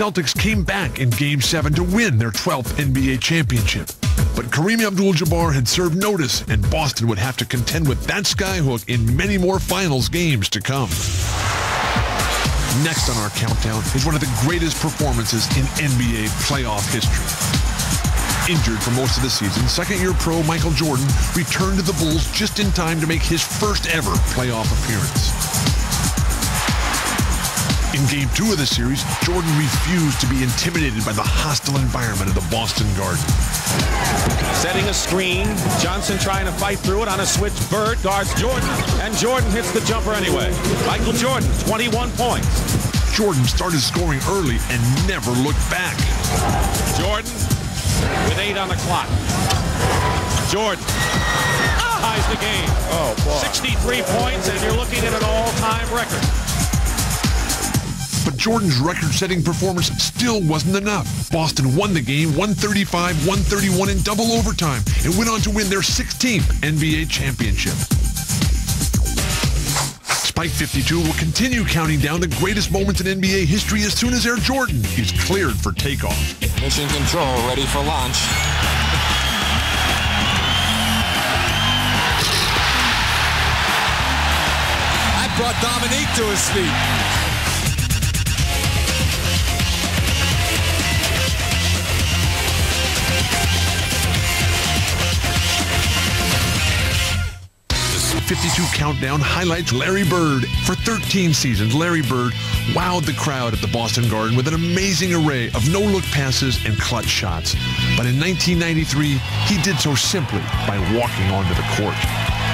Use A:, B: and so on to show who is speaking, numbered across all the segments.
A: Celtics came back in Game 7 to win their 12th NBA championship. But Kareem Abdul-Jabbar had served notice, and Boston would have to contend with that skyhook in many more finals games to come. Next on our countdown is one of the greatest performances in NBA playoff history. Injured for most of the season, second-year pro Michael Jordan returned to the Bulls just in time to make his first ever playoff appearance. In Game 2 of the series, Jordan refused to be intimidated by the hostile environment of the Boston Garden.
B: Setting a screen, Johnson trying to fight through it on a switch. Bird guards Jordan, and Jordan hits the jumper anyway. Michael Jordan, 21 points.
A: Jordan started scoring early and never looked back.
B: Jordan with 8 on the clock. Jordan ties the game.
C: Oh, boy.
B: 63 points, and you're looking at an all-time record.
A: But Jordan's record-setting performance still wasn't enough. Boston won the game 135-131 in double overtime and went on to win their 16th NBA championship. Spike 52 will continue counting down the greatest moments in NBA history as soon as Air Jordan is cleared for takeoff.
D: Mission control, ready for launch.
C: That brought Dominique to his feet.
A: The 52 countdown highlights Larry Bird. For 13 seasons, Larry Bird wowed the crowd at the Boston Garden with an amazing array of no-look passes and clutch shots. But in 1993, he did so simply by walking onto the court.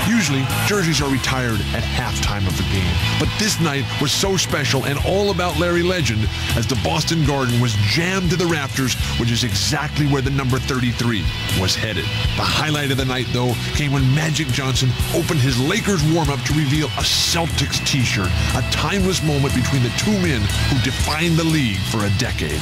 A: Usually, jerseys are retired at halftime of the game. But this night was so special and all about Larry Legend as the Boston Garden was jammed to the rafters, which is exactly where the number 33 was headed. The highlight of the night, though, came when Magic Johnson opened his Lakers warm-up to reveal a Celtics t-shirt, a timeless moment between the two men who defined the league for a decade.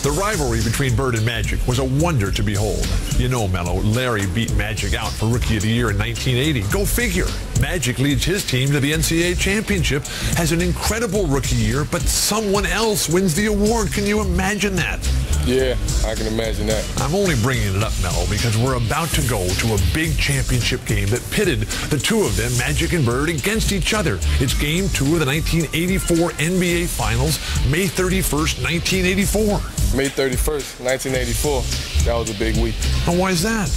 A: The rivalry between Bird and Magic was a wonder to behold. You know, Mello, Larry beat Magic out for Rookie of the Year in 1980. Go figure. Magic leads his team to the NCAA championship, has an incredible rookie year, but someone else wins the award. Can you imagine that?
E: Yeah, I can imagine that. I'm
A: only bringing it up, Mello, because we're about to go to a big championship game that pitted the two of them, Magic and Bird, against each other. It's Game 2 of the 1984 NBA Finals, May 31st, 1984.
E: May 31st, 1984. That was a big week.
A: And why is that?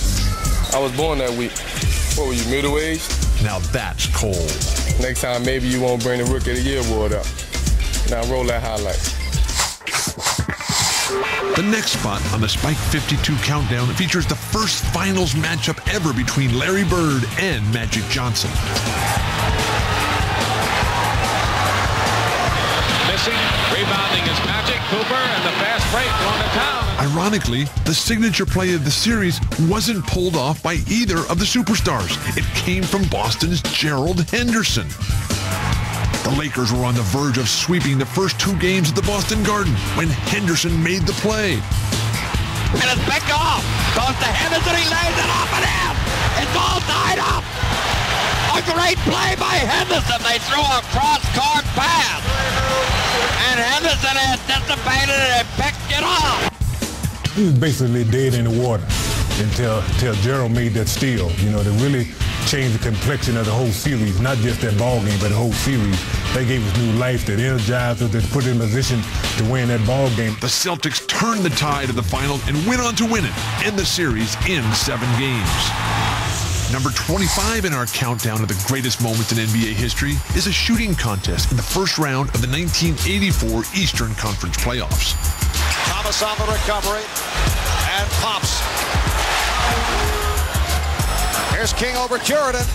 E: I was born that week. What were you, middle-aged?
A: Now that's cold.
E: Next time, maybe you won't bring the Rookie of the Year award up. Now roll that highlight.
A: The next spot on the Spike 52 countdown features the first finals matchup ever between Larry Bird and Magic Johnson.
B: Missing, rebounding is Magic. Cooper and the fast break going to town.
A: Ironically, the signature play of the series wasn't pulled off by either of the superstars. It came from Boston's Gerald Henderson. The Lakers were on the verge of sweeping the first two games at the Boston Garden when Henderson made the play.
F: And it's picked off. Goes to Henderson, he lays it off and in. It's all tied up. A great play by Henderson. They threw a cross-court pass. And Henderson anticipated it and picked it off.
G: He was basically dead in the water until Gerald made that steal, you know, to really change the complexion of the whole series, not just that ball game, but the whole series. They gave us new life, that energized us, that put in position to win that ball game.
A: The Celtics turned the tide of the finals and went on to win it, end the series in 7 games. Number 25 in our countdown of the greatest moments in NBA history is a shooting contest in the first round of the 1984 Eastern Conference playoffs.
H: Thomas on the recovery and pops. Here's King over Curidan.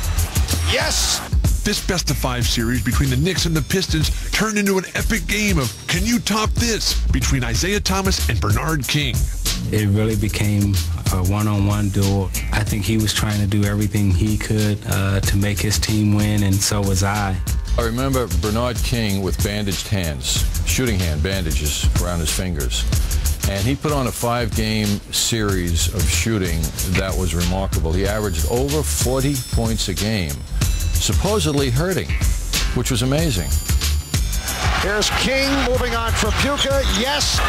H: Yes!
A: This best-of-5 series between the Knicks and the Pistons turned into an epic game of Can You Top This? Between Isaiah Thomas and Bernard King.
I: It really became a one-on-one duel. I think he was trying to do everything he could to make his team win, and so was I.
J: I remember Bernard King with bandaged hands, shooting hand bandages around his fingers. And he put on a 5-game series of shooting that was remarkable. He averaged over 40 points a game, supposedly hurting, which was amazing.
H: Here's King moving on Trapuka. Yes.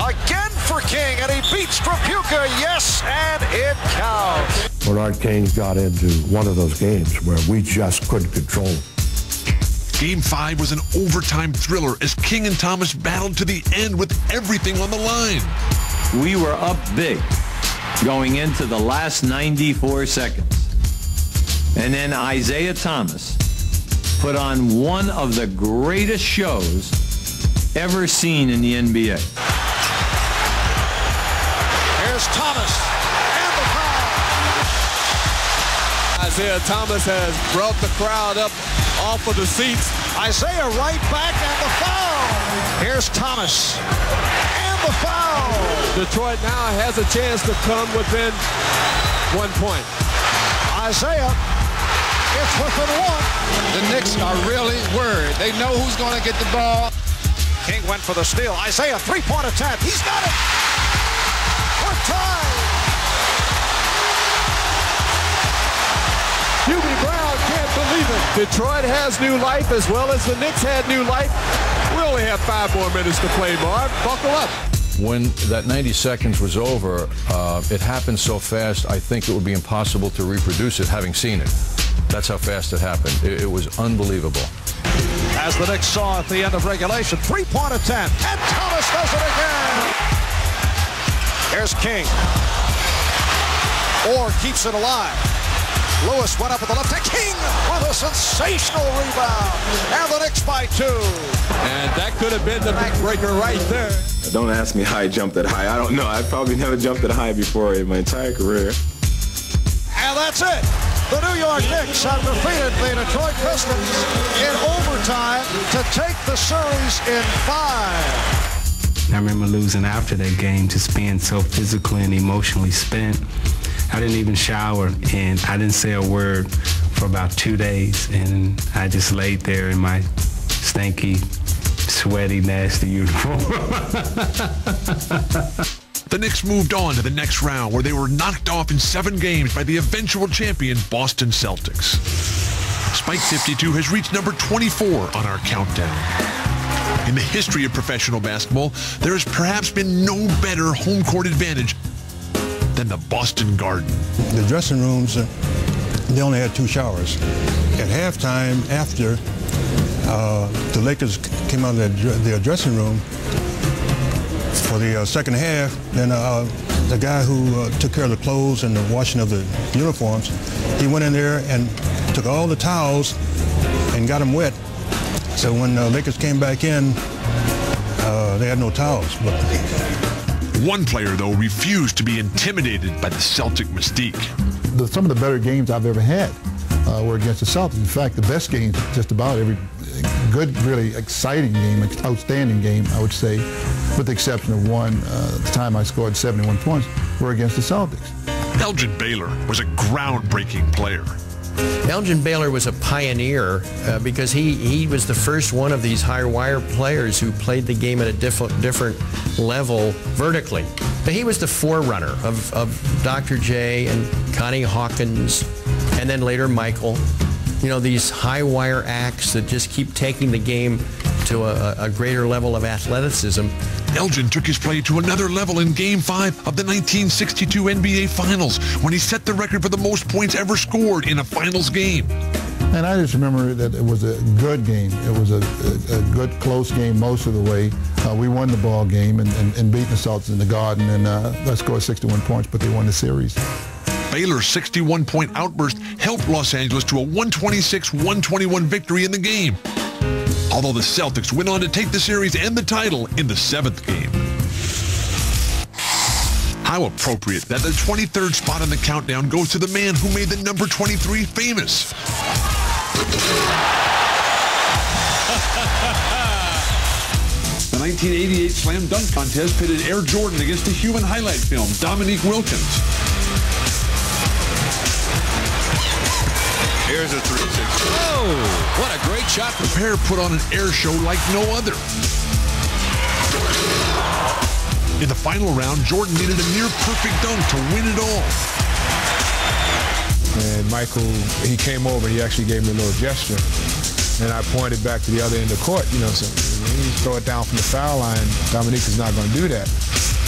H: Again for King, and he beats Trapuka. Yes, and it counts.
K: Bernard King got into one of those games where we just couldn't control him.
A: Game 5 was an overtime thriller as King and Thomas battled to the end with everything on the line.
L: We were up big going into the last 94 seconds. And then Isaiah Thomas put on one of the greatest shows ever seen in the NBA.
H: Here's Thomas and the foul.
C: Isaiah Thomas has brought the crowd up off of the seats.
H: Isaiah right back and the foul. Here's Thomas and the foul.
C: Detroit now has a chance to come within 1 point.
H: Isaiah, it's within 1.
M: The Knicks are really worried. They know who's going to get the ball.
H: King went for the steal. Isaiah, three-point attempt. He's got it. We're tied.
C: Hubie Brown can't believe it. Detroit has new life as well as the Knicks had new life. We only have 5 more minutes to play, Marv. Buckle up.
J: When that 90 seconds was over, it happened so fast, I think it would be impossible to reproduce it, having seen it. That's how fast it happened. It was unbelievable.
H: As the Knicks saw at the end of regulation, three-point attempt, and Thomas does it again. Here's King. Orr keeps it alive. Lewis went up with the left hand. King with a sensational rebound. And the Knicks by 2.
C: And that could have been the backbreaker right there.
N: Don't ask me how I jumped that high. I don't know. I probably never jumped that high before in my entire career.
H: And that's it. The New York Knicks have defeated the Detroit Pistons in overtime to take the series in 5.
I: I remember losing after that game, just being so physically and emotionally spent. I didn't even shower, and I didn't say a word for about 2 days, and I just laid there in my stinky, sweaty, nasty uniform.
A: The Knicks moved on to the next round, where they were knocked off in 7 games by the eventual champion Boston Celtics. Spike 52 has reached number 24 on our countdown. In the history of professional basketball, there has perhaps been no better home court advantage than the Boston Garden.
G: The dressing rooms, they only had 2 showers. At halftime, after the Lakers came out of their dressing room for the second half, then the guy who took care of the clothes and the washing of the uniforms, he went in there and took all the towels and got them wet. So when the Lakers came back in, they had no towels.
A: One player, though, refused to be intimidated by the Celtic mystique.
O: Some of the better games I've ever had were against the Celtics. In fact, the best games, just about every good, really exciting game, outstanding game, I would say, with the exception of one, the time I scored 71 points, were against the Celtics.
A: Elgin Baylor was a groundbreaking player.
P: Elgin Baylor was a pioneer because he was the first one of these high wire players who played the game at a different level vertically. But he was the forerunner of Dr. J and Connie Hawkins and then later Michael. You know, these high wire acts that just keep taking the game to a greater level of athleticism.
A: Elgin took his play to another level in Game 5 of the 1962 NBA Finals when he set the record for the most points ever scored in a finals game.
O: And I just remember that it was a good game. It was a good, close game most of the way. We won the ball game and beat the Celtics in the Garden, and I scored 61 points, but they won the series.
A: Baylor's 61-point outburst helped Los Angeles to a 126-121 victory in the game, although the Celtics went on to take the series and the title in the 7th game. How appropriate that the 23rd spot on the countdown goes to the man who made the number 23 famous. The 1988 Slam Dunk Contest pitted Air Jordan against the human highlight film, Dominique Wilkins.
C: Here's a 3-6. Oh, what a great shot.
A: The pair put on an air show like no other. In the final round, Jordan needed a near-perfect dunk to win it all.
E: And Michael, he came over, he actually gave me a little gesture.
G: And I pointed back to the other end of the court, so when you throw it down from the foul line, Dominique is not going to do that.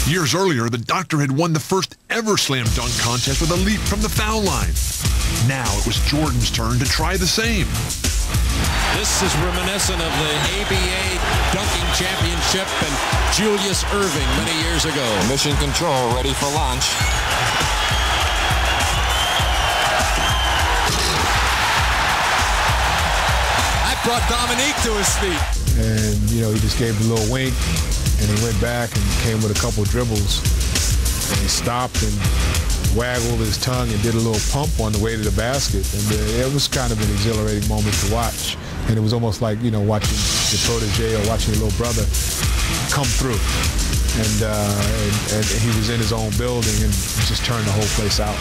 A: Years earlier, the Doctor had won the first ever slam dunk contest with a leap from the foul line. Now it was Jordan's turn to try the same.
B: This is reminiscent of the ABA dunking championship and Julius Erving many years ago.
D: Mission control ready for launch.
B: That brought Dominique to his feet.
G: And, he just gave a little wink, and he went back and came with a couple dribbles. And he stopped and waggled his tongue and did a little pump on the way to the basket. And it was kind of an exhilarating moment to watch. And it was almost like, watching your protege or watching your little brother come through. And he was in his own building and just turned the whole place out.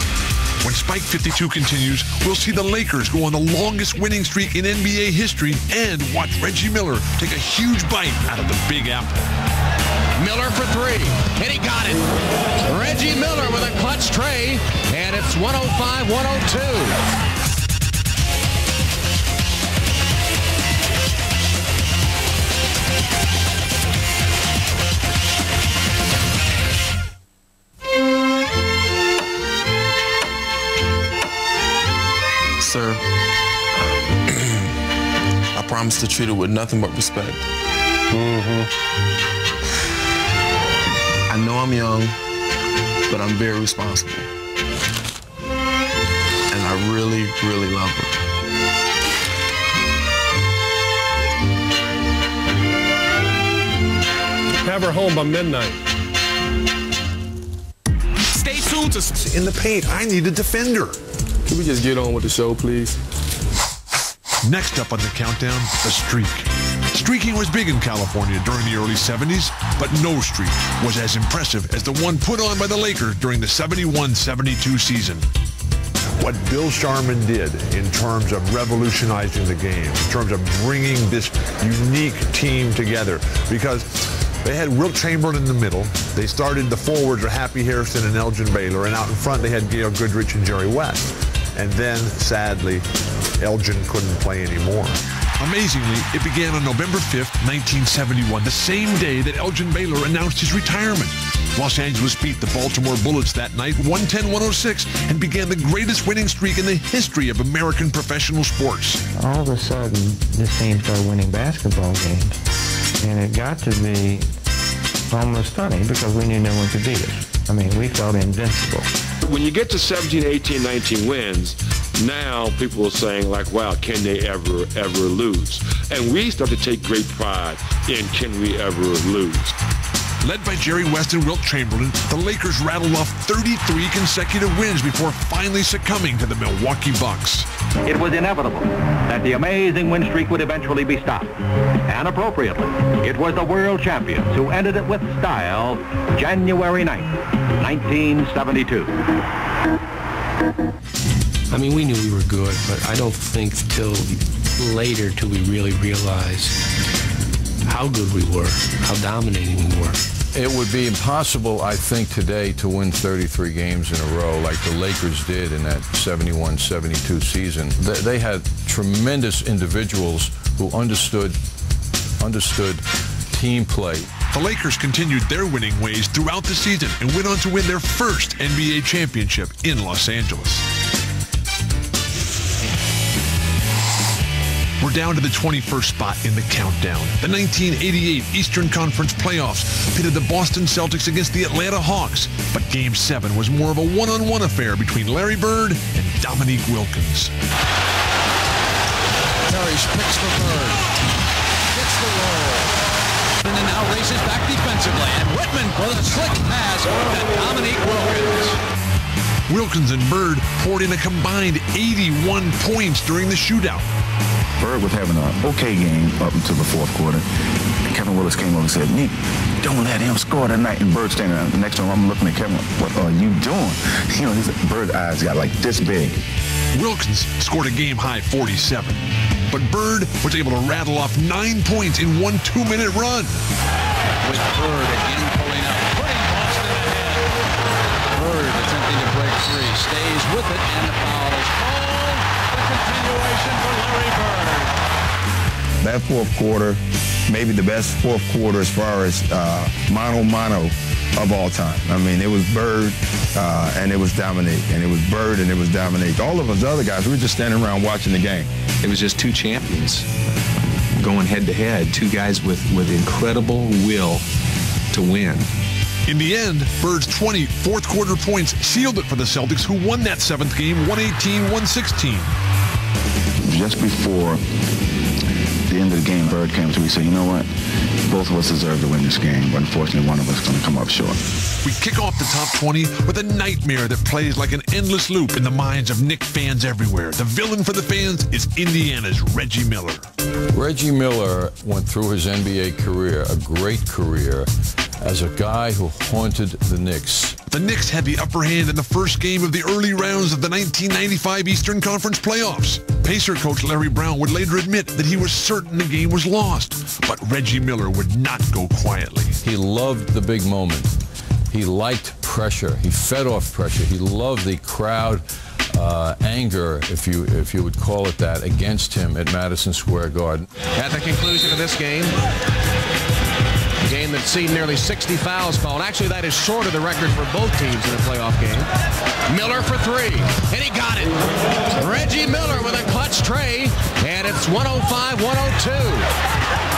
A: When Spike 52 continues, we'll see the Lakers go on the longest winning streak in NBA history and watch Reggie Miller take a huge bite out of the Big Apple.
B: Miller for three, and he got it. Reggie Miller with a clutch tray, and it's 105-102.
Q: Sir, I promise to treat her with nothing but respect. I know I'm young, but I'm very responsible. And I really, really love her.
C: Have her home by midnight.
A: Stay tuned to In the Paint. I need a defender.
E: Can we just get on with the show, please?
A: Next up on the countdown, a streak. Streaking was big in California during the early 70s, but no streak was as impressive as the one put on by the Lakers during the 71-72 season.
R: What Bill Sharman did in terms of revolutionizing the game, in terms of bringing this unique team together, because they had Wilt Chamberlain in the middle. They started the forwards were Happy Harrison and Elgin Baylor, and out in front they had Gail Goodrich and Jerry West. And then, sadly, Elgin couldn't play anymore.
A: Amazingly, it began on November 5th, 1971, the same day that Elgin Baylor announced his retirement. Los Angeles beat the Baltimore Bullets that night, 110-106, and began the greatest winning streak in the history of American professional sports.
S: All of a sudden, this team started winning basketball games, and it got to be almost funny because we knew no one could beat us. I mean, we felt invincible.
T: When you get to 17, 18, 19 wins, now people are saying, like, wow, can they ever lose? And we start to take great pride in can we ever lose.
A: Led by Jerry West and Wilt Chamberlain, the Lakers rattled off 33 consecutive wins before finally succumbing to the Milwaukee Bucks.
U: It was inevitable that the amazing win streak would eventually be stopped. And appropriately, it was the world champions who ended it with style January 9th, 1972.
V: I mean, we knew we were good, but I don't think till later till we really realized how good we were, how dominating we were.
J: It would be impossible, I think, today to win 33 games in a row like the Lakers did in that 71-72 season. They had tremendous individuals who understood team play.
A: The Lakers continued their winning ways throughout the season and went on to win their first NBA championship in Los Angeles. We're down to the 21st spot in the countdown. The 1988 Eastern Conference playoffs pitted the Boston Celtics against the Atlanta Hawks, but Game 7 was more of a one-on-one affair between Larry Bird and Dominique Wilkins.
M: Parrish picks for Bird. Gets the roll. And then now races back defensively. And Whitman with a slick pass to Dominique Wilkins.
A: Wilkins and Bird poured in a combined 81 points during the shootout.
W: Bird was having an okay game up until the fourth quarter. Kevin Willis came over and said, "Nick, don't let him score tonight." And Bird standing there. The next time I'm looking at Kevin, what are you doing? You know, Bird's eyes got like this big.
A: Wilkins scored a game-high 47, but Bird was able to rattle off 9 points in one 2-minute run.
M: With Bird again pulling up, putting Boston ahead. Bird attempting to break free, stays with it, and the foul is called. The continuation for Larry Bird.
W: That fourth quarter, maybe the best fourth quarter as far as mano-mano of all time. I mean, it was Bird and it was Dominique, and it was Bird and it was Dominique. All of us other guys, we were just standing around watching the game.
N: It was just two champions going head-to-head, two guys with incredible will to win.
A: In the end, Bird's 20 fourth-quarter points sealed it for the Celtics, who won that seventh game 118-116.
W: Just before the end of the game, Bird came to me and said, you know what? Both of us deserve to win this game, but unfortunately one of us is going to come up short.
A: We kick off the top 20 with a nightmare that plays like an endless loop in the minds of Knicks fans everywhere. The villain for the fans is Indiana's Reggie Miller.
J: Reggie Miller went through his NBA career, a great career, as a guy who haunted the Knicks.
A: The Knicks had the upper hand in the first game of the early rounds of the 1995 Eastern Conference playoffs. Pacer coach Larry Brown would later admit that he was certain the game was lost, but Reggie Miller would not go quietly.
J: He loved the big moment. He liked pressure. He fed off pressure. He loved the crowd anger, if you would call it that, against him at Madison Square Garden.
F: At the conclusion of this game, a game that's seen nearly 60 fouls called. Actually, that is short of the record for both teams in a playoff game. Miller for three, and he got it. Reggie Miller with a clutch tray, and it's 105-102.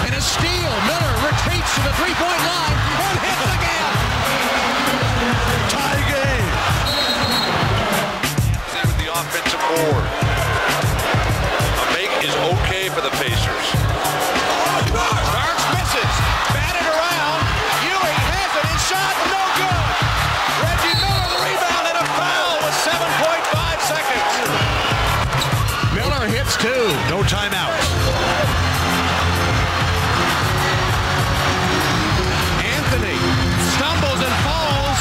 F: And a steal. Miller retreats to the three-point line and hits again.
C: Tie game.
B: With the offensive board. A make is okay for the Pacers. Starks misses. Batted around. Ewing has it. His shot, no good. Reggie Miller the rebound and a foul with 7.5 seconds.
F: Miller hits two.
C: No timeouts.
F: Anthony stumbles and falls.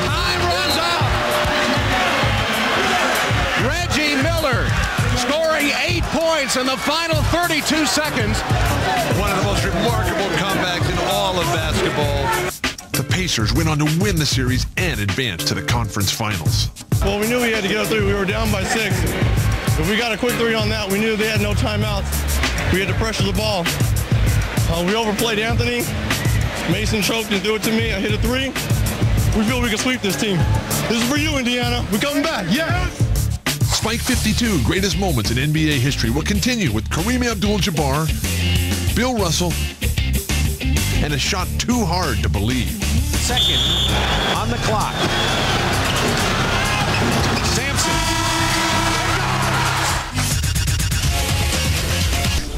F: Time runs out. Reggie Miller scoring 8 points in the final 32 seconds.
C: One of the most remarkable comebacks in all of basketball.
A: The Pacers went on to win the series and advance to the conference finals.
K: Well, we knew we had to get a three. We were down by 6. If we got a quick three on that, we knew they had no timeouts. We had to pressure the ball. We overplayed Anthony. Mason choked and threw it to me. I hit a three. We feel we can sweep this team. This is for you, Indiana. We're coming back. Yeah.
A: Spike 52 greatest moments in NBA history will continue with Kareem Abdul-Jabbar, Bill Russell, and a shot too hard to believe.
F: Second on the clock. Sampson.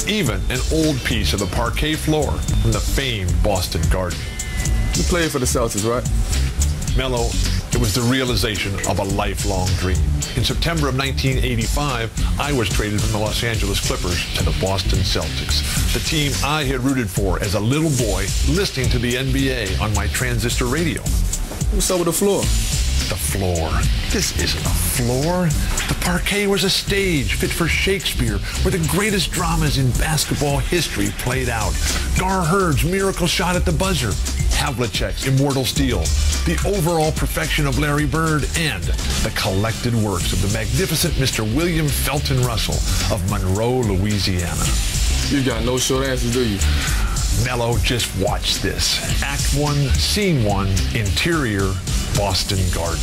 A: Even an old piece of the parquet floor from the famed Boston Garden.
E: You played for the Celtics, right?
A: Melo, it was the realization of a lifelong dream. In September of 1985, I was traded from the Los Angeles Clippers to the Boston Celtics, the team I had rooted for as a little boy listening to the NBA on my transistor radio.
E: What's up with the floor?
A: The floor. This isn't a floor. The parquet was a stage fit for Shakespeare, where the greatest dramas in basketball history played out. Gar Heard's miracle shot at the buzzer, Havlicek's immortal steal, the overall perfection of Larry Bird, and the collected works of the magnificent Mr. William Felton Russell of Monroe, Louisiana.
E: You got no short answers, do you?
A: Melo, just watch this. Act 1, Scene 1, interior, Boston Garden.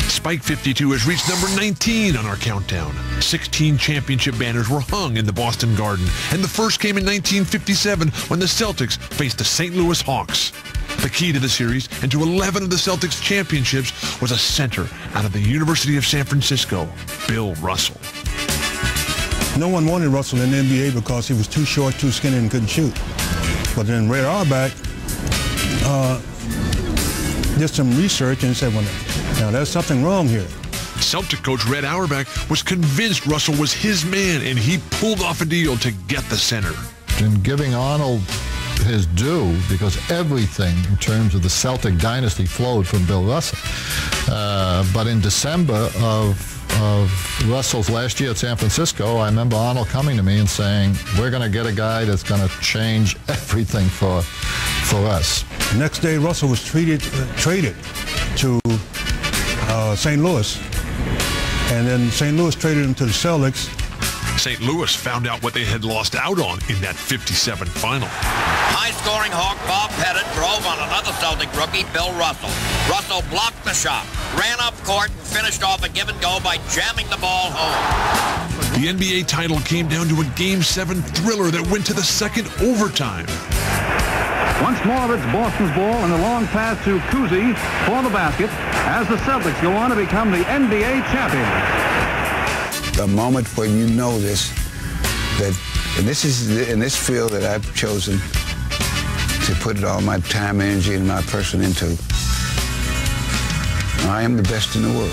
A: Spike 52 has reached number 19 on our countdown. 16 championship banners were hung in the Boston Garden, and the first came in 1957 when the Celtics faced the St. Louis Hawks. The key to the series and to 11 of the Celtics championships was a center out of the University of San Francisco, Bill Russell.
G: No one wanted Russell in the NBA because he was too short, too skinny, and couldn't shoot. But then Red Auerbach did some research and said, well, now there's something wrong here.
A: Celtic coach Red Auerbach was convinced Russell was his man, and he pulled off a deal to get the center.
L: In giving Arnold his due, because everything in terms of the Celtic dynasty flowed from Bill Russell. But in December of Russell's last year at San Francisco, I remember Arnold coming to me and saying, we're going to get a guy that's going to change everything for us.
G: The next day, Russell was traded to St. Louis, and then St. Louis traded him to the Celtics.
A: St. Louis found out what they had lost out on in that 57 final.
H: High-scoring Hawk Bob Pettit drove on another Celtic rookie, Bill Russell. Russell blocked the shot, ran up court, and finished off a give-and-go by jamming the ball home.
A: The NBA title came down to a Game 7 thriller that went to the second overtime.
I: Once more, it's Boston's ball and a long pass to Cousy for the basket as the Celtics go on to become the NBA champions.
P: The moment when you know this, that and this is in this field that I've chosen to put all my time, energy, and my person into, I am the best in the world.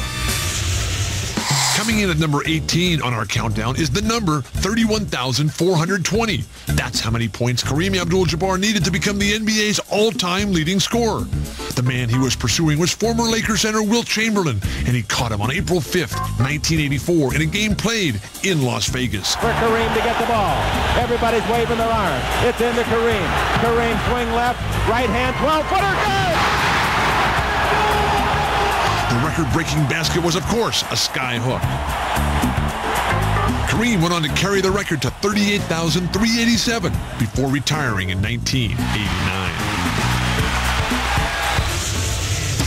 A: Coming in at number 18 on our countdown is the number 31,420. That's how many points Kareem Abdul-Jabbar needed to become the NBA's all-time leading scorer. The man he was pursuing was former Lakers center Wilt Chamberlain, and he caught him on April 5th, 1984, in a game played in Las Vegas.
X: For Kareem to get the ball. Everybody's waving their arms. It's into Kareem. Kareem swing left, right hand, 12-footer, good!
A: The record-breaking basket was, of course, a skyhook. Kareem went on to carry the record to 38,387 before retiring in 1989.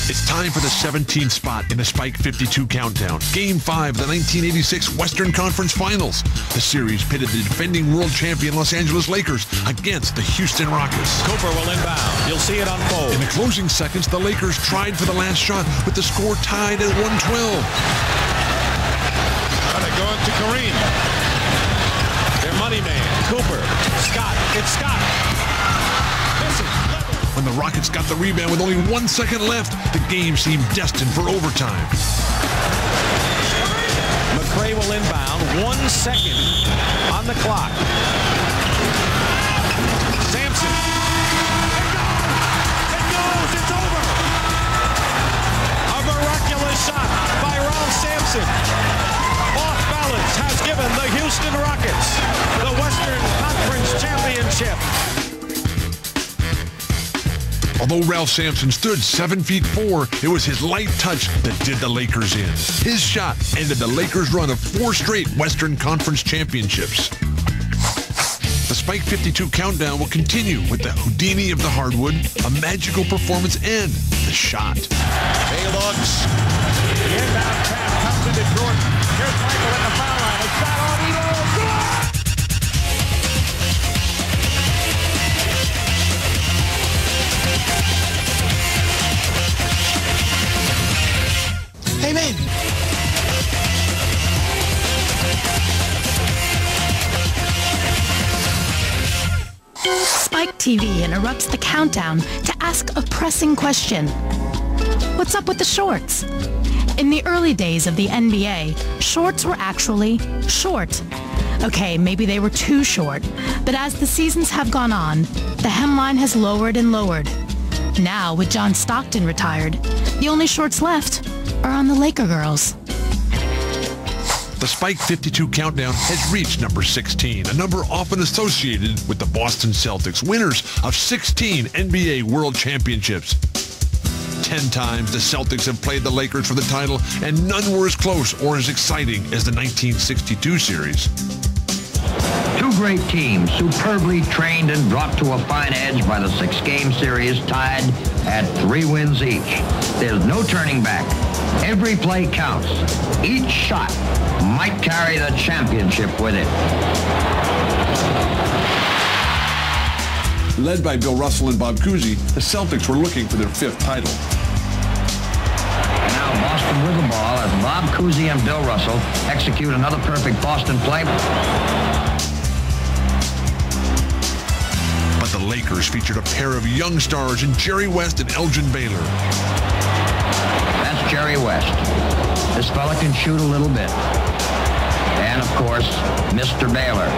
A: It's time for the 17th spot in the Spike 52 countdown. Game 5 of the 1986 Western Conference Finals. The series pitted the defending world champion Los Angeles Lakers against the Houston Rockets.
M: Cooper will inbound. You'll see it unfold.
A: In the closing seconds, the Lakers tried for the last shot with the score tied at 112.
F: They go into Kareem. Their money man, Cooper. Scott. It's Scott. Missing.
A: When the Rockets got the rebound with only 1 second left, the game seemed destined for overtime.
F: McRae will inbound. 1 second on the clock. Sampson. It goes. It's over. A miraculous shot by Ralph Sampson. Off balance has given the Houston Rockets the Western Conference Championship.
A: Although Ralph Sampson stood 7'4", it was his light touch that did the Lakers in. His shot ended the Lakers' run of 4 straight Western Conference championships. The Spike 52 countdown will continue with the Houdini of the hardwood, a magical performance, and the shot.
F: He looks. The inbound pass comes into Jordan. Here's Michael at the foul line. A shot on Elo.
Y: Amen.
Z: Spike TV interrupts the countdown to ask a pressing question. What's up with the shorts? In the early days of the NBA, shorts were actually short. Okay, maybe they were too short, but as the seasons have gone on, the hemline has lowered and lowered. Now, with John Stockton retired, the only shorts left are on the Laker girls.
A: The Spike 52 countdown has reached number 16, a number often associated with the Boston Celtics, winners of 16 NBA World Championships. 10 times the Celtics have played the Lakers for the title, and none were as close or as exciting as the 1962 series.
U: Two great teams, superbly trained and brought to a fine edge by the 6-game series, tied at 3 wins each. There's no turning back. Every play counts. Each shot might carry the championship with it.
A: Led by Bill Russell and Bob Cousy, the Celtics were looking for their 5th title.
U: And now Boston with the ball as Bob Cousy and Bill Russell execute another perfect Boston play.
A: But the Lakers featured a pair of young stars in Jerry West and Elgin Baylor.
U: That's Jerry West. This fella can shoot a little bit. And, of course, Mr. Baylor.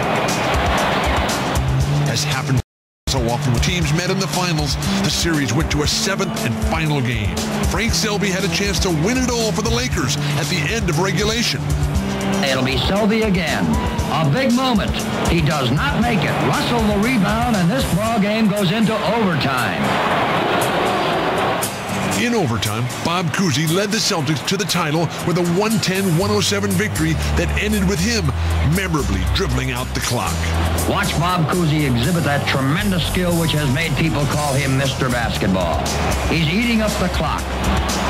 A: As happened so often when teams met in the finals, the series went to a 7th and final game. Frank Selby had a chance to win it all for the Lakers at the end of regulation.
U: It'll be Selby again. A big moment. He does not make it. Russell the rebound, and this ball game goes into overtime.
A: In overtime, Bob Cousy led the Celtics to the title with a 110-107 victory that ended with him memorably dribbling out the clock.
H: Watch Bob Cousy exhibit that tremendous skill which has made people call him Mr. Basketball. He's eating up the clock.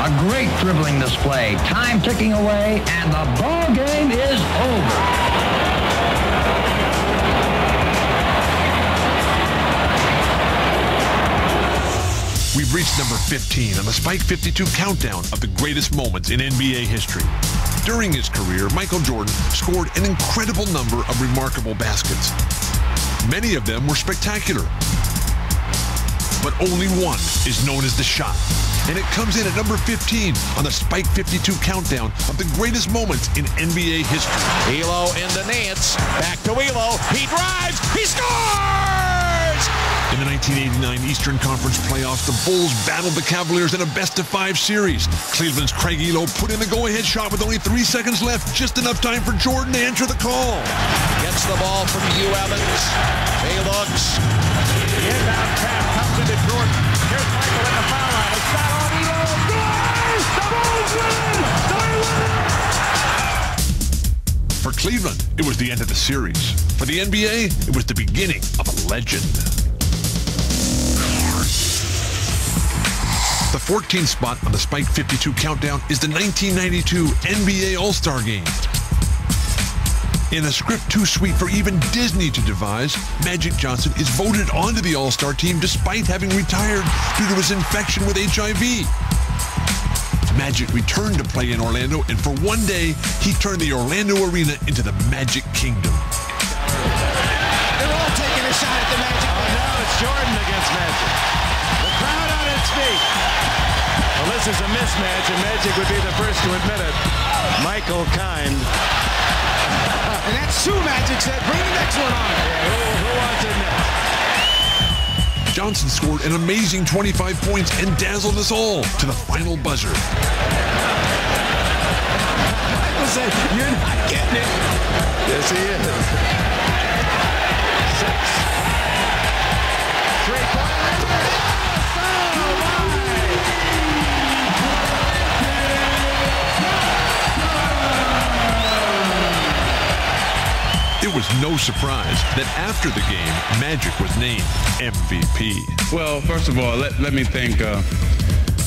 H: A great dribbling display, time ticking away, and the ball game is over.
A: We've reached number 15 on the Spike 52 countdown of the greatest moments in NBA history. During his career, Michael Jordan scored an incredible number of remarkable baskets. Many of them were spectacular. But only one is known as the shot. And it comes in at number 15 on the Spike 52 countdown of the greatest moments in NBA history.
F: Elo in the Nance. Back to Elo. He drives. He scores!
A: In the 1989 Eastern Conference playoffs, the Bulls battled the Cavaliers in a best-of-5 series. Cleveland's Craig Elo put in the go-ahead shot with only 3 seconds left, just enough time for Jordan to answer the call.
F: Gets the ball from Hugh Evans. He looks. The inbound pass comes into Jordan. Here's Michael in the foul line. A shot on Elo. Scores! The Bulls win! They win!
A: For Cleveland, it was the end of the series. For the NBA, it was the beginning of a legend. The 14th spot on the Spike 52 countdown is the 1992 NBA All-Star Game. In a script too sweet for even Disney to devise, Magic Johnson is voted onto the All-Star team despite having retired due to his infection with HIV. Magic returned to play in Orlando, and for one day, he turned the Orlando Arena into the Magic Kingdom.
F: They're all taking a shot at the Magic. Oh, now it's Jordan against Magic. The crowd on its feet. Well, this is a mismatch, and Magic would be the first to admit it. Michael Kind.
D: And that's two Magic said, bring the next one on.
F: Yeah, who wants it next?
A: Johnson scored an amazing 25 points and dazzled us all to the final buzzer.
D: Michael said, you're not getting it.
F: Yes, he is. 6. 3-point.
A: It was no surprise that after the game, Magic was named MVP.
O: Well, first of all, let me thank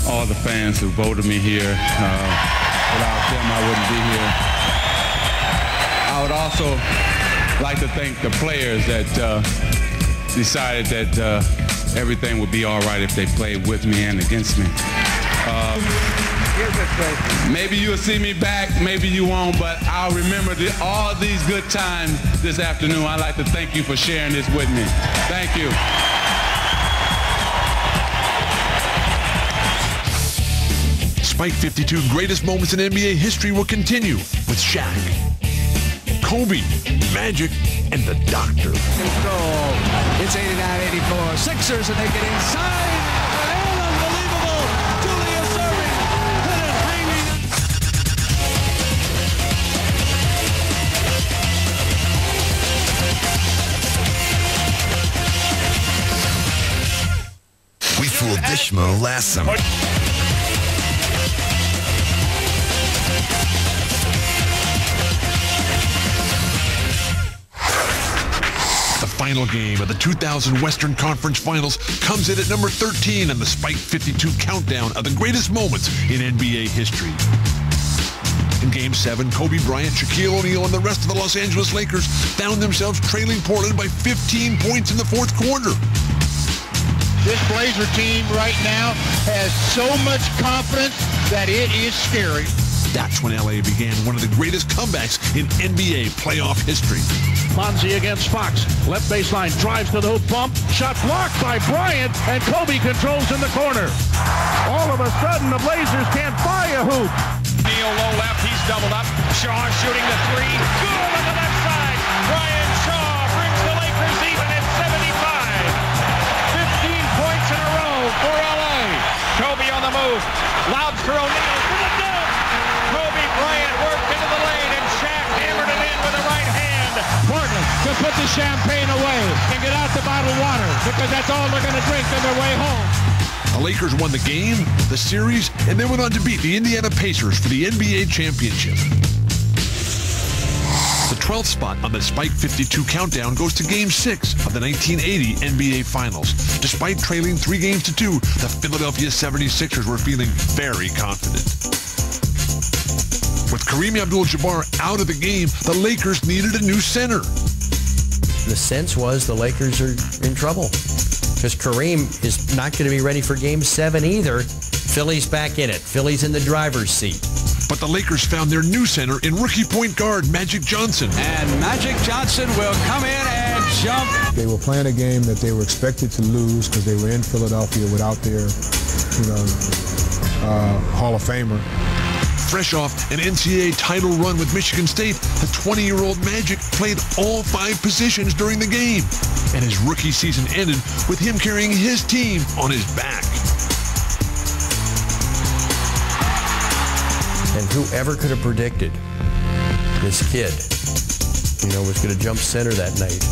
O: all the fans who voted me here. Without them, I wouldn't be here. I would also like to thank the players that decided that everything would be all right if they played with me and against me. Maybe you'll see me back, maybe you won't, but I'll remember all these good times this afternoon. I'd like to thank you for sharing this with me. Thank you.
A: Spike 52 greatest moments in NBA history will continue with Shaq, Kobe, Magic, and the Doctor.
D: Control. It's 89-84. Sixers, and they get inside. Unbelievable. Julius Erving. Put it hanging.
Q: We fooled Dishmo last summer.
A: The final game of the 2000 Western Conference Finals comes in at number 13 on the Spike 52 countdown of the greatest moments in NBA history. In Game 7, Kobe Bryant, Shaquille O'Neal, and the rest of the Los Angeles Lakers found themselves trailing Portland by 15 points in the fourth quarter.
R: This Blazer team right now has so much confidence that it is scary.
A: That's when LA began one of the greatest comebacks in NBA playoff history.
R: Fonzie against Fox. Left baseline, drives to the hoop, bump. Shot blocked by Bryant, and Kobe controls in the corner. All of a sudden, the Blazers can't buy a hoop.
B: Neal low left, he's doubled up. Shaw shooting the three. Good on the left side. Brian Shaw brings the Lakers even at 75. 15 points in a row for LA. Kobe on the move. Lobs for O'Neal for the dunk. Kobe Bryant worked into the lane, and Shaq hammered it in with the right hand.
R: Portland can put the champagne away and get out the bottled water because that's all they're going to drink on their way home.
A: The Lakers won the game, the series, and then went on to beat the Indiana Pacers for the NBA championship. The 12th spot on the Spike 52 countdown goes to Game 6 of the 1980 NBA Finals. Despite trailing 3-2, the Philadelphia 76ers were feeling very confident. With Kareem Abdul-Jabbar out of the game, the Lakers needed a new center.
N: The sense was the Lakers are in trouble because Kareem is not going to be ready for Game 7 either. Philly's back in it. Philly's in the driver's seat.
A: But the Lakers found their new center in rookie point guard Magic Johnson.
M: And Magic Johnson will come in and jump.
G: They were playing a game that they were expected to lose because they were in Philadelphia without their, Hall of Famer.
A: Fresh off an NCAA title run with Michigan State, the 20-year-old Magic played all 5 positions during the game. And his rookie season ended with him carrying his team on his back.
N: And whoever could have predicted this kid, was going to jump center that night.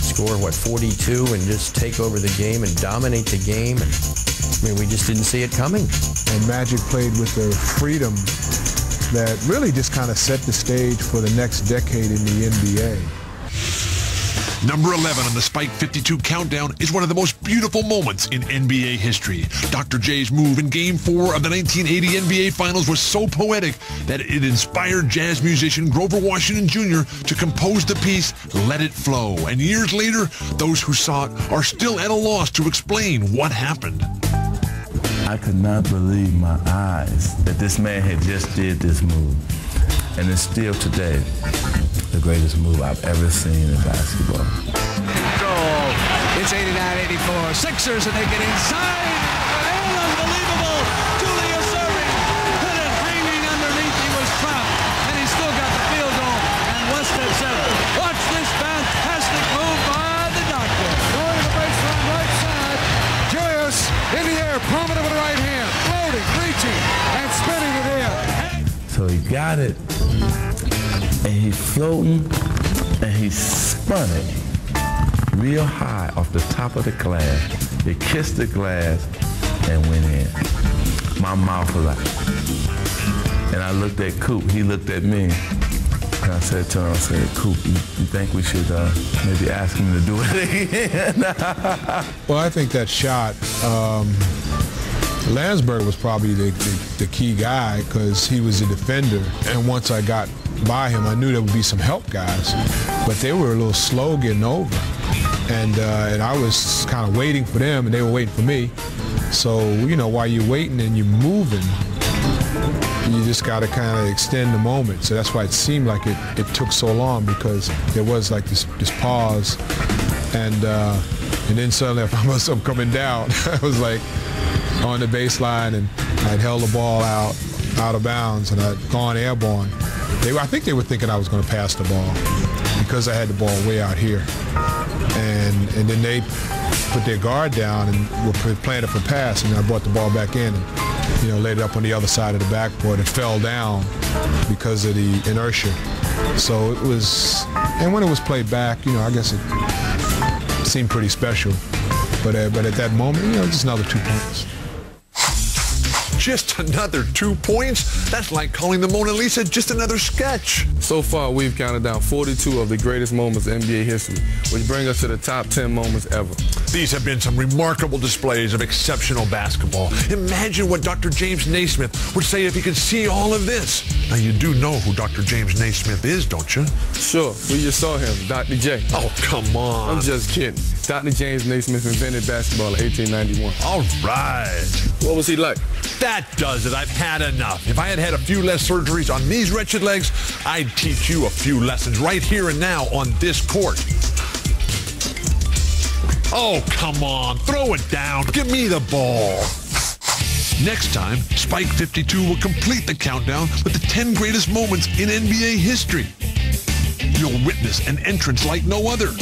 N: Score, 42 and just take over the game and dominate the game. And we just didn't see it coming.
G: And Magic played with a freedom that really just kind of set the stage for the next decade in the NBA.
A: Number 11 on the Spike 52 countdown is one of the most beautiful moments in NBA history. Dr. J's move in Game 4 of the 1980 NBA Finals was so poetic that it inspired jazz musician Grover Washington Jr. to compose the piece Let It Flow. And years later, those who saw it are still at a loss to explain what happened.
S: I could not believe my eyes that this man had just did this move. And it's still today the greatest move I've ever seen in basketball.
D: Goal. It's 89-84. Sixers, and they get inside. And unbelievable. Julius Erving hit it hanging underneath. He was trapped, and he still got the field goal. And West at center. Watch this fantastic move by the doctor. Going to the baseline right side. Julius in the air, prominent with the right hand, floating, reaching, and spinning it in.
S: So he got it, and he's floating, and he spun it real high off the top of the glass. It kissed the glass and went in. My mouth was like, and I looked at Coop. He looked at me, and I said to him, Coop, you think we should maybe ask him to do it again?
G: Well, I think that shot, Landsberg was probably the key guy because he was a defender. And once I got by him, I knew there would be some help guys. But they were a little slow getting over. And I was kind of waiting for them, and they were waiting for me. So, while you're waiting and you're moving, you just got to kind of extend the moment. So that's why it seemed like it took so long, because there was like this pause. And then suddenly I found myself coming down. I was like on the baseline, and I'd held the ball out of bounds, and I'd gone airborne. I think they were thinking I was going to pass the ball because I had the ball way out here. And then they put their guard down and were playing it for pass, and I brought the ball back in and laid it up on the other side of the backboard. It fell down because of the inertia. So it was, and when it was played back, I guess it seemed pretty special. But at that moment, just another 2 points.
A: Just another 2 points? That's like calling the Mona Lisa just another sketch.
E: So far, we've counted down 42 of the greatest moments in NBA history, which bring us to the top 10 moments ever.
A: These have been some remarkable displays of exceptional basketball. Imagine what Dr. James Naismith would say if he could see all of this. Now, you do know who Dr. James Naismith is, don't you?
E: Sure. We just saw him, Dr. J.
A: Oh, come on.
E: I'm just kidding. Dr. James Naismith invented basketball in 1891.
A: All right.
E: What was he like?
A: That does it. I've had enough. If I had had a few less surgeries on these wretched legs, I'd teach you a few lessons right here and now on this court. Oh, come on. Throw it down. Give me the ball. Next time, Spike 52 will complete the countdown with the 10 greatest moments in NBA history. You'll witness an entrance like no other.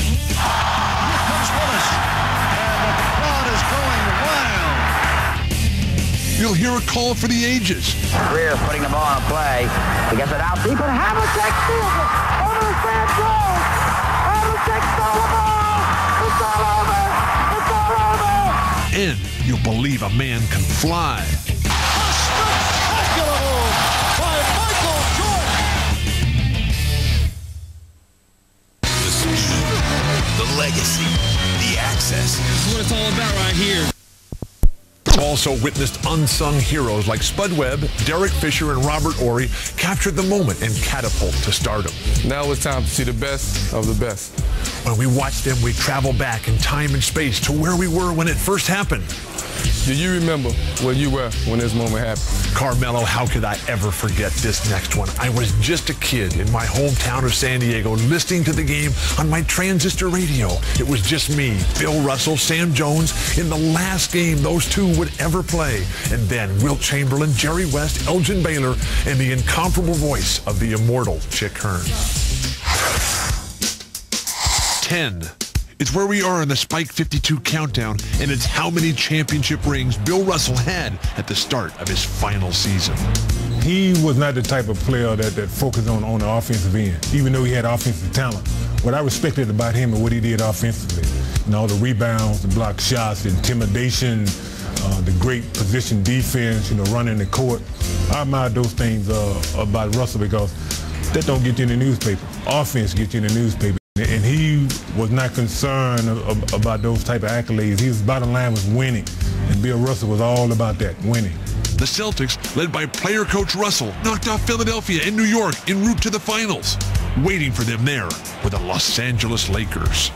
A: You'll hear a call for the ages.
H: Greer's putting the ball on a play. He gets it out deep, and Havlicek steals it. Over the stand goes. Havlicek stole the ball. It's all over. It's all over.
A: and you'll believe a man can fly.
B: Spectacular move by Michael Jordan.
Q: The speed, the legacy, the access.
C: That's what it's all about right here.
A: Also witnessed unsung heroes like Spud Webb, Derek Fisher, and Robert Horry captured the moment and catapult to stardom.
E: Now it's time to see the best of the best.
A: When we watch them, we travel back in time and space to where we were when it first happened.
E: Do you remember where you were when this moment happened?
A: Carmelo, how could I ever forget this next one? I was just a kid in my hometown of San Diego listening to the game on my transistor radio. It was just me, Bill Russell, Sam Jones in the last game those two would ever play. And then Wilt Chamberlain, Jerry West, Elgin Baylor, and the incomparable voice of the immortal Chick Hearn. 10. It's where we are in the Spike 52 countdown, and it's how many championship rings Bill Russell had at the start of his final season.
G: He was not the type of player that focused on the offensive end, even though he had offensive talent. What I respected about him and what he did offensively, all the rebounds, the block shots, the intimidation, the great position defense, running the court. I admire those things about Russell because that don't get you in the newspaper. Offense gets you in the newspaper. And he was not concerned about those type of accolades. His bottom line was winning. And Bill Russell was all about that, winning.
A: The Celtics, led by player coach Russell, knocked off Philadelphia and New York en route to the finals. Waiting for them there were the Los Angeles Lakers.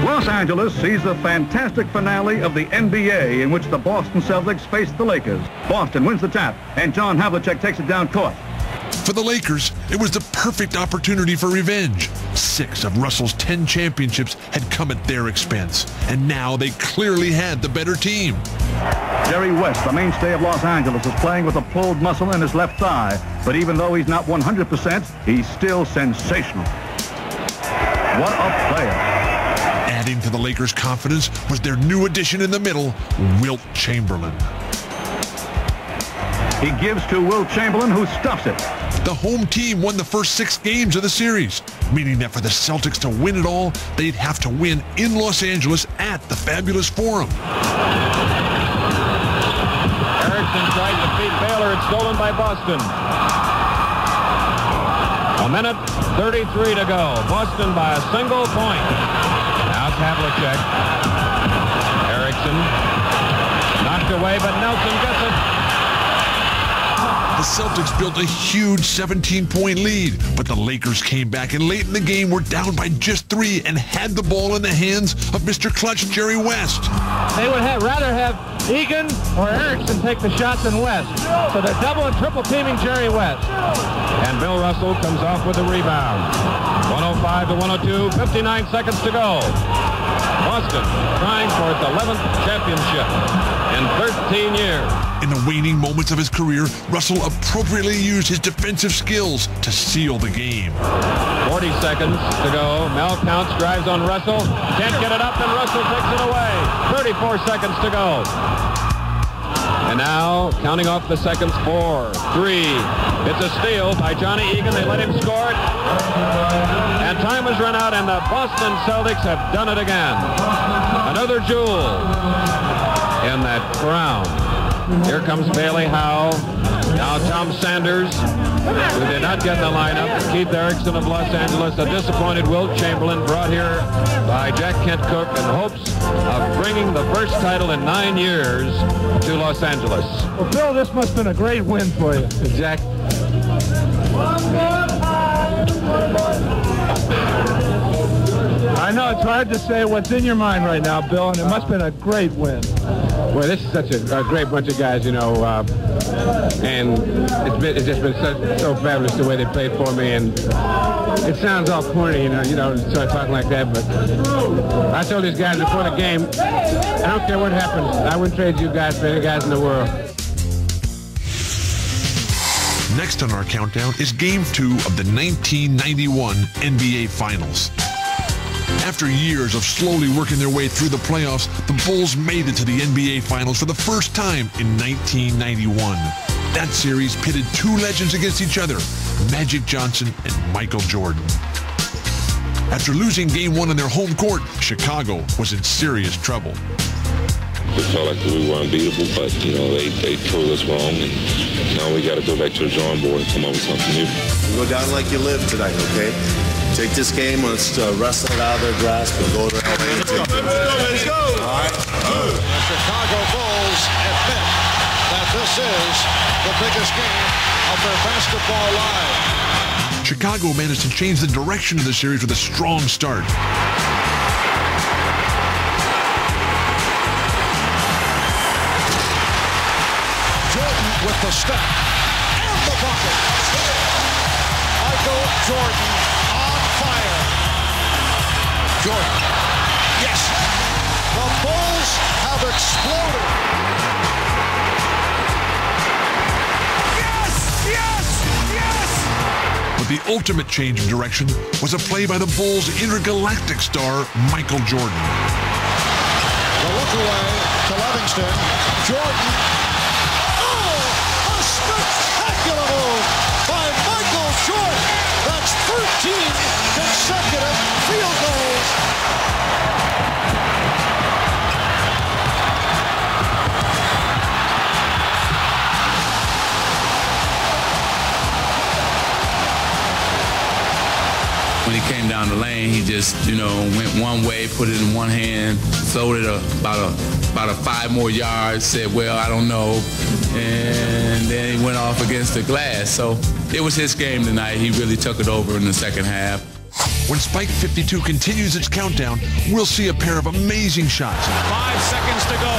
I: Los Angeles sees the fantastic finale of the NBA in which the Boston Celtics face the Lakers. Boston wins the tap, and John Havlicek takes it down court.
A: For the Lakers, it was the perfect opportunity for revenge. 6 of Russell's 10 championships had come at their expense, and now they clearly had the better team.
I: Jerry West, the mainstay of Los Angeles, is playing with a pulled muscle in his left thigh, but even though he's not 100%, he's still sensational. What a player.
A: Adding to the Lakers' confidence was their new addition in the middle, Wilt Chamberlain.
I: He gives to Wilt Chamberlain, who stuffs it.
A: The home team won the first 6 games of the series, meaning that for the Celtics to win it all, they'd have to win in Los Angeles at the fabulous Forum.
X: Erickson tried to beat Baylor. It's stolen by Boston. A minute 33 to go. Boston by a single point. Now Havlicek. Erickson knocked away, but Nelson gets it.
A: The Celtics built a huge 17-point lead, but the Lakers came back and late in the game were down by just 3 and had the ball in the hands of Mr. Clutch Jerry West.
X: They would rather have Egan or Erickson take the shot than West. So they're double and triple teaming Jerry West. And Bill Russell comes off with a rebound. 105 to 102, 59 seconds to go. Boston trying for its 11th championship in 13 years.
A: In the waning moments of his career, Russell appropriately used his defensive skills to seal the game.
X: 40 seconds to go. Mel counts, drives on Russell. Can't get it up, and Russell takes it away. 34 seconds to go. And now, counting off the seconds, 4, 3. It's a steal by Johnny Egan. They let him score it. And time has run out, and the Boston Celtics have done it again. Another jewel in that crown. Here comes Bailey Howe. Now Tom Sanders, who did not get in the lineup. Keith Erickson of Los Angeles. A disappointed Wilt Chamberlain, brought here by Jack Kent Cooke in hopes of bringing the first title in 9 years to Los Angeles. Well, Bill, this must have been a great win for you.
N: Jack.
X: I know it's hard to say what's in your mind right now, Bill, and it must have been a great win.
J: Well, this is such a great bunch of guys, and it's just been so fabulous the way they played for me. And it sounds all corny, start talking like that, but I told these guys before the game, I don't care what happens, I wouldn't trade you guys for any guys in the world.
A: Next on our countdown is Game 2 of the 1991 NBA Finals. After years of slowly working their way through the playoffs, the Bulls made it to the NBA Finals for the first time in 1991. That series pitted 2 legends against each other, Magic Johnson and Michael Jordan. After losing Game 1 on their home court, Chicago was in serious trouble.
K: We felt like we were unbeatable, but, you know, they proved us wrong, and now we got to go back to the drawing board and come up with something new.
L: Go down like you live tonight, okay? Take this game, let's wrestle it out of their grasp and go to LA.
B: Let's go. All right. The Chicago Bulls admit that this is the biggest game of their basketball life.
A: Chicago managed to change the direction of the series with a strong start.
B: Jordan with the step and the bucket. Michael Jordan on fire. Jordan. Yes. The Bulls have exploded.
D: Yes! Yes! Yes!
A: But the ultimate change of direction was a play by the Bulls' intergalactic star, Michael Jordan.
B: The look away to Livingston. Jordan. Oh! A spectacular move by Michael Jordan. That's 13 consecutive field goals.
O: When he came down the lane, he just, went one way, put it in one hand, throwed it about 5 more yards, said, well, I don't know. And then he went off against the glass. So it was his game tonight. He really took it over in the second half.
A: When Spike 52 continues its countdown, we'll see a pair of amazing shots.
D: 5 seconds to go.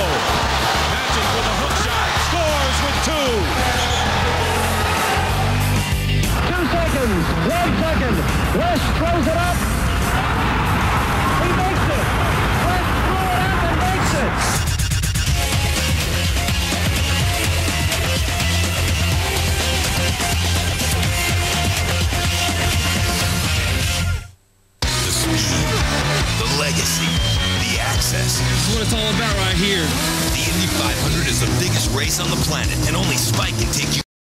D: Magic with a hook shot. Scores with 2.
H: 2 seconds. 1 second. West throws it up. He makes it. West threw it up and makes it.
Q: The speed, the legacy, the access.
C: This is what it's all about right here.
Q: The Indy 500 is the biggest race on the planet, and only Spike can take you